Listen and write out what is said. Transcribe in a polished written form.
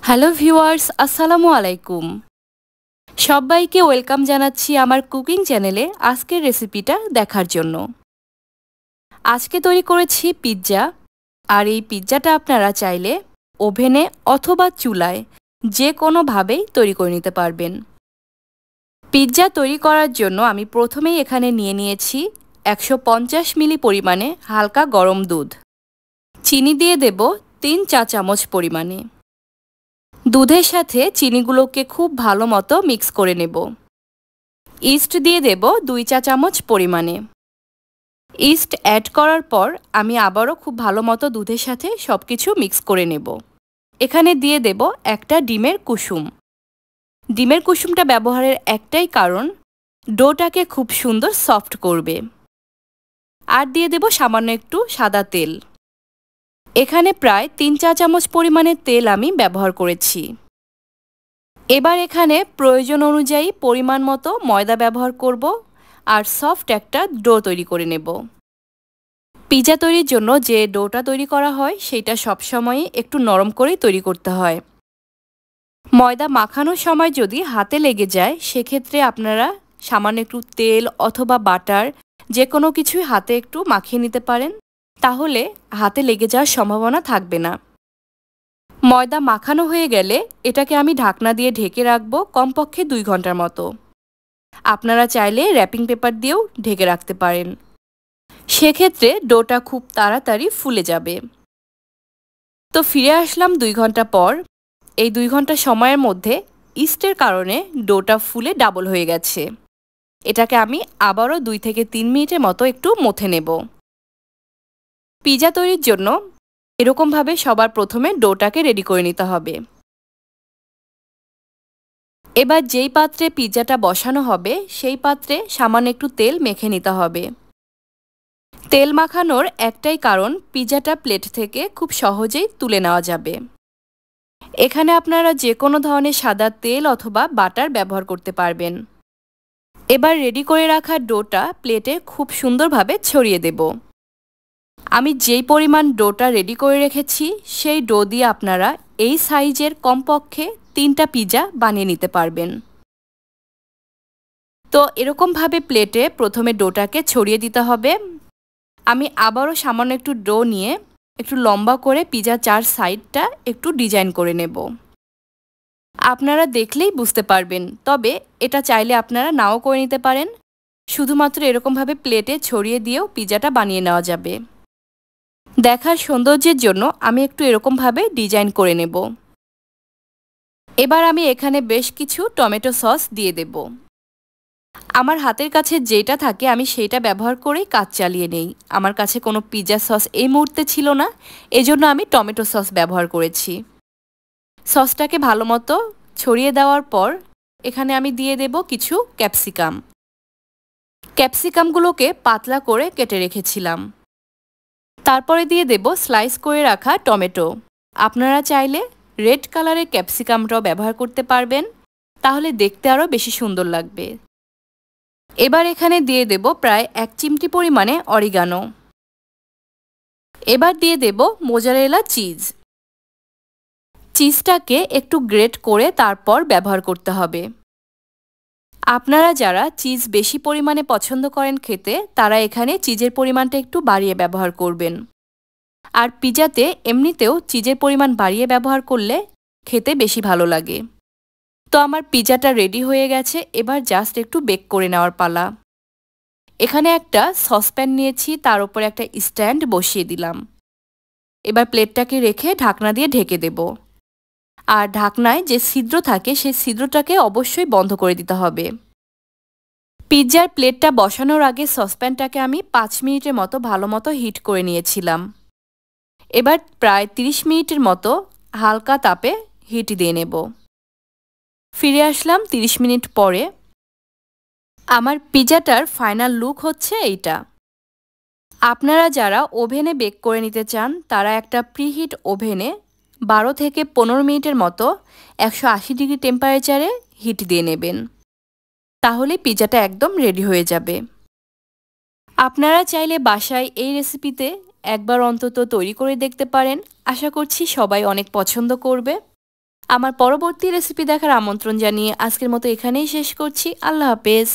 Hello viewers, আসসালামু আলাইকুম। সবাইকে ওয়েলকাম জানাচ্ছি আমার কুকিং চ্যানেলে আজকের রেসিপিটা দেখার জন্য। আজকে তৈরি করেছি পিৎজা, আর এই পিৎজাটা আপনারা চাইলে ওভেনে অথবা চুলায় যে কোনোভাবেই তৈরি করে নিতে পারবেন। পিৎজা তৈরি করার জন্য আমি প্রথমেই এখানে নিয়ে নিয়েছি 150 মিলি পরিমাণে হালকা গরম দুধ। চিনি দিয়ে দেব 3 চা চামচ পরিমাণে। দুধের সাথে চিনিগুলোকে খুব ভালো মতো মিক্স করে নেব। ইস্ট দিয়ে দেব 2 চা চামচ পরিমাণে। ইস্ট অ্যাড করার পর আমি আবারও খুব ভালো মতো দুধের সাথে সব কিছু মিক্স করে নেব। এখানে দিয়ে দেব একটা ডিমের কুসুম। ডিমের কুসুমটা ব্যবহারের একটাই কারণ, ডোটাকে খুব সুন্দর সফট করবে। আর দিয়ে দেব সামান্য একটু সাদা তেল। এখানে প্রায় 3 চা চামচ পরিমাণে তেল আমি ব্যবহার করেছি। এবার এখানে প্রয়োজন অনুযায়ী পরিমাণ মতো ময়দা ব্যবহার করব আর সফট একটা ডো তৈরি করে নেব। পিৎজা তৈরির জন্য যে ডোটা তৈরি করা হয় সেটা সবসময়ই একটু নরম করেই তৈরি করতে হয়। ময়দা মাখানোর সময় যদি হাতে লেগে যায় সেক্ষেত্রে আপনারা সামান্য একটু তেল অথবা বাটার যে কোনো কিছুই হাতে একটু মাখিয়ে নিতে পারেন, তাহলে হাতে লেগে যাওয়ার সম্ভাবনা থাকবে না। ময়দা মাখানো হয়ে গেলে এটাকে আমি ঢাকনা দিয়ে ঢেকে রাখবো কমপক্ষে 2 ঘন্টার মতো। আপনারা চাইলে র্যাপিং পেপার দিয়েও ঢেকে রাখতে পারেন। সেক্ষেত্রে ডোটা খুব তাড়াতাড়ি ফুলে যাবে। তো ফিরে আসলাম 2 ঘন্টা পর। এই 2 ঘন্টা সময়ের মধ্যে ইস্টের কারণে ডোটা ফুলে ডাবল হয়ে গেছে। এটাকে আমি আবারও 2 থেকে 3 মিনিটের মতো একটু মথে নেব। পিৎজা তৈরির জন্য এরকমভাবে সবার প্রথমে ডোটাকে রেডি করে নিতে হবে। এবার যেই পাত্রে পিৎজাটা বসানো হবে সেই পাত্রে সামান্য একটু তেল মেখে নিতে হবে। তেল মাখানোর একটাই কারণ, পিৎজাটা প্লেট থেকে খুব সহজেই তুলে নেওয়া যাবে। এখানে আপনারা যে কোনো ধরনের সাদা তেল অথবা বাটার ব্যবহার করতে পারবেন। এবার রেডি করে রাখা ডোটা প্লেটে খুব সুন্দরভাবে ছড়িয়ে দেব। আমি যেই পরিমাণ ডোটা রেডি করে রেখেছি সেই ডো দিয়ে আপনারা এই সাইজের কমপক্ষে 3টা পিৎজা বানিয়ে নিতে পারবেন। তো এরকমভাবে প্লেটে প্রথমে ডোটাকে ছড়িয়ে দিতে হবে। আমি আবারও সামান্য একটু ডো নিয়ে একটু লম্বা করে পিৎজা 4 সাইডটা একটু ডিজাইন করে নেব। আপনারা দেখলেই বুঝতে পারবেন, তবে এটা চাইলে আপনারা নাও করে নিতে পারেন। শুধুমাত্র এরকমভাবে প্লেটে ছড়িয়ে দিয়েও পিৎজাটা বানিয়ে নেওয়া যাবে। দেখার সৌন্দর্যের জন্য আমি একটু এরকমভাবে ডিজাইন করে নেব। এবার আমি এখানে বেশ কিছু টমেটো সস দিয়ে দেব। আমার হাতের কাছে যেটা থাকে আমি সেইটা ব্যবহার করেই কাজ চালিয়ে নেই। আমার কাছে কোনো পিৎজা সস এই মুহূর্তে ছিল না, এজন্য আমি টমেটো সস ব্যবহার করেছি। সসটাকে ভালো মতো ছড়িয়ে দেওয়ার পর এখানে আমি দিয়ে দেব কিছু ক্যাপসিকাম। ক্যাপসিকামগুলোকে পাতলা করে কেটে রেখেছিলাম। তারপরে দিয়ে দেব স্লাইস করে রাখা টমেটো। আপনারা চাইলে রেড কালারের ক্যাপসিকামটাও ব্যবহার করতে পারবেন, তাহলে দেখতে আরও বেশি সুন্দর লাগবে। এবার এখানে দিয়ে দেব প্রায় 1 চিমটি পরিমাণে অরিগানো। এবার দিয়ে দেব মোজারেলা চিজ। চিজটাকে একটু গ্রেট করে তারপর ব্যবহার করতে হবে। আপনারা যারা চিজ বেশি পরিমাণে পছন্দ করেন খেতে, তারা এখানে চিজের পরিমাণটা একটু বাড়িয়ে ব্যবহার করবেন। আর পিৎজাতে এমনিতেও চিজের পরিমাণ বাড়িয়ে ব্যবহার করলে খেতে বেশি ভালো লাগে। তো আমার পিৎজাটা রেডি হয়ে গেছে, এবার জাস্ট একটু বেক করে নেওয়ার পালা। এখানে একটা সসপ্যান নিয়েছি, তার উপর একটা স্ট্যান্ড বসিয়ে দিলাম। এবার প্লেটটাকে রেখে ঢাকনা দিয়ে ঢেকে দেব। আর ঢাকনায় যে ছিদ্র থাকে সেই ছিদ্রটাকে অবশ্যই বন্ধ করে দিতে হবে। পিৎজার প্লেটটা বসানোর আগে সসপ্যানটাকে আমি 5 মিনিটের মতো ভালো মতো হিট করে নিয়েছিলাম। এবার প্রায় 30 মিনিটের মতো হালকা তাপে হিট দিয়ে নেব। ফিরে আসলাম 30 মিনিট পরে। আমার পিৎজাটার ফাইনাল লুক হচ্ছে এইটা। আপনারা যারা ওভেনে বেক করে নিতে চান তারা একটা প্রিহিট ওভেনে 12 থেকে 15 মিনিটের মতো 180 ডিগ্রি টেম্পারেচারে হিট দিয়ে নেবেন, তাহলে পিৎজাটা একদম রেডি হয়ে যাবে। আপনারা চাইলে বাসায় এই রেসিপিতে একবার অন্তত তৈরি করে দেখতে পারেন। আশা করছি সবাই অনেক পছন্দ করবে। আমার পরবর্তী রেসিপি দেখার আমন্ত্রণ জানিয়ে আজকের মতো এখানেই শেষ করছি। আল্লাহ হাফেজ।